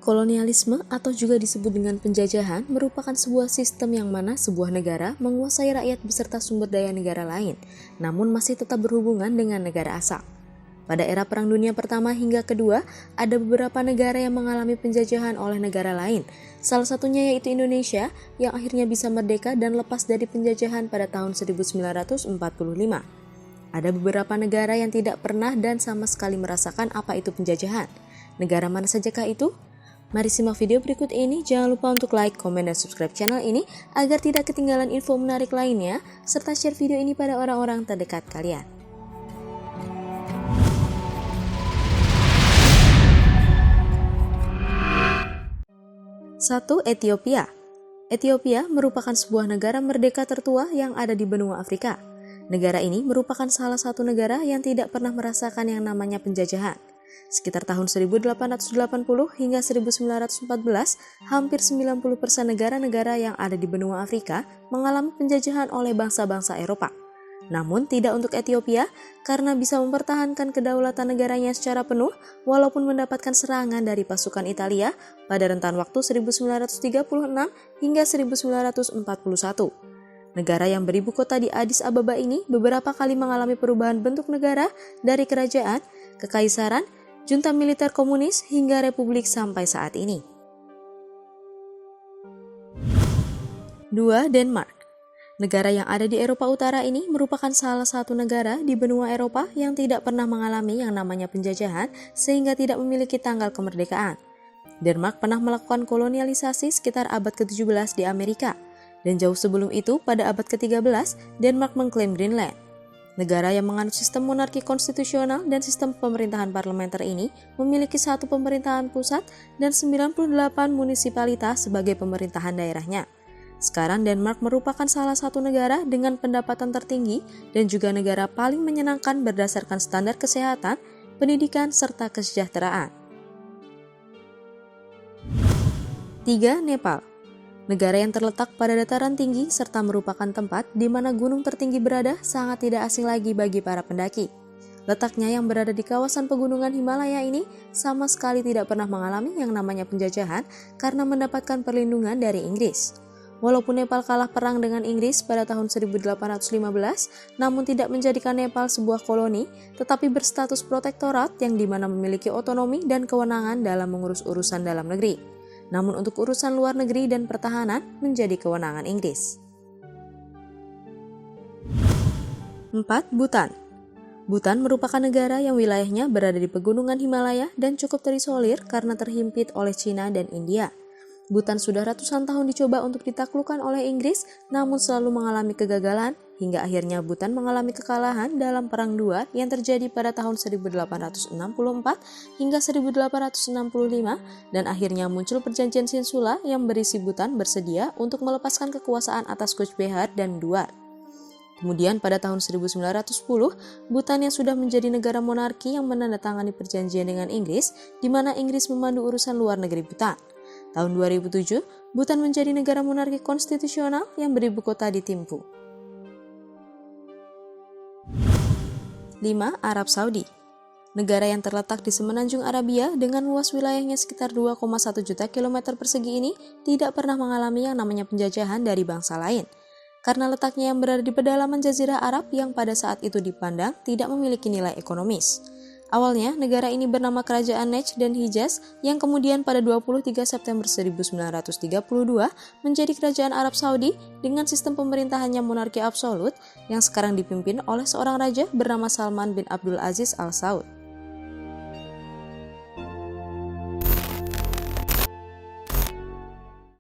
Kolonialisme atau juga disebut dengan penjajahan merupakan sebuah sistem yang mana sebuah negara menguasai rakyat beserta sumber daya negara lain, namun masih tetap berhubungan dengan negara asal. Pada era Perang Dunia Pertama hingga Kedua, ada beberapa negara yang mengalami penjajahan oleh negara lain. Salah satunya yaitu Indonesia yang akhirnya bisa merdeka dan lepas dari penjajahan pada tahun 1945. Ada beberapa negara yang tidak pernah dan sama sekali merasakan apa itu penjajahan. Negara mana sajakah itu? Mari simak video berikut ini, jangan lupa untuk like, komen, dan subscribe channel ini agar tidak ketinggalan info menarik lainnya, serta share video ini pada orang-orang terdekat kalian. 1. Ethiopia. Ethiopia merupakan sebuah negara merdeka tertua yang ada di benua Afrika. Negara ini merupakan salah satu negara yang tidak pernah merasakan yang namanya penjajahan. Sekitar tahun 1880 hingga 1914, hampir 90% negara-negara yang ada di benua Afrika mengalami penjajahan oleh bangsa-bangsa Eropa. Namun tidak untuk Ethiopia, karena bisa mempertahankan kedaulatan negaranya secara penuh walaupun mendapatkan serangan dari pasukan Italia pada rentan waktu 1936 hingga 1941. Negara yang beribu kota di Addis Ababa ini beberapa kali mengalami perubahan bentuk negara dari kerajaan, kekaisaran, junta militer komunis hingga republik sampai saat ini. 2. Denmark. Negara yang ada di Eropa Utara ini merupakan salah satu negara di benua Eropa yang tidak pernah mengalami yang namanya penjajahan sehingga tidak memiliki tanggal kemerdekaan. Denmark pernah melakukan kolonialisasi sekitar abad ke-17 di Amerika, dan jauh sebelum itu pada abad ke-13 Denmark mengklaim Greenland. Negara yang menganut sistem monarki konstitusional dan sistem pemerintahan parlementer ini memiliki satu pemerintahan pusat dan 98 munisipalitas sebagai pemerintahan daerahnya. Sekarang Denmark merupakan salah satu negara dengan pendapatan tertinggi dan juga negara paling menyenangkan berdasarkan standar kesehatan, pendidikan, serta kesejahteraan. 3. Nepal. Negara yang terletak pada dataran tinggi serta merupakan tempat di mana gunung tertinggi berada sangat tidak asing lagi bagi para pendaki. Letaknya yang berada di kawasan pegunungan Himalaya ini sama sekali tidak pernah mengalami yang namanya penjajahan karena mendapatkan perlindungan dari Inggris. Walaupun Nepal kalah perang dengan Inggris pada tahun 1815, namun tidak menjadikan Nepal sebuah koloni, tetapi berstatus protektorat yang dimana memiliki otonomi dan kewenangan dalam mengurus urusan dalam negeri. Namun untuk urusan luar negeri dan pertahanan menjadi kewenangan Inggris. 4. Bhutan. Bhutan merupakan negara yang wilayahnya berada di pegunungan Himalaya dan cukup terisolir karena terhimpit oleh Cina dan India. Bhutan sudah ratusan tahun dicoba untuk ditaklukkan oleh Inggris, namun selalu mengalami kegagalan, hingga akhirnya Bhutan mengalami kekalahan dalam Perang II yang terjadi pada tahun 1864 hingga 1865, dan akhirnya muncul perjanjian Sinsula yang berisi Bhutan bersedia untuk melepaskan kekuasaan atas Cooch Behar dan Duar. Kemudian pada tahun 1910, Bhutan yang sudah menjadi negara monarki yang menandatangani perjanjian dengan Inggris, di mana Inggris memandu urusan luar negeri Bhutan. Tahun 2007, Bhutan menjadi negara monarki konstitusional yang beribu kota di Thimphu. 5. Arab Saudi. Negara yang terletak di semenanjung Arabia dengan luas wilayahnya sekitar 2,1 juta kilometer persegi ini tidak pernah mengalami yang namanya penjajahan dari bangsa lain. Karena letaknya yang berada di pedalaman Jazirah Arab yang pada saat itu dipandang tidak memiliki nilai ekonomis. Awalnya, negara ini bernama Kerajaan Najd dan Hijaz yang kemudian pada 23 September 1932 menjadi Kerajaan Arab Saudi dengan sistem pemerintahannya monarki absolut yang sekarang dipimpin oleh seorang raja bernama Salman bin Abdul Aziz Al Saud.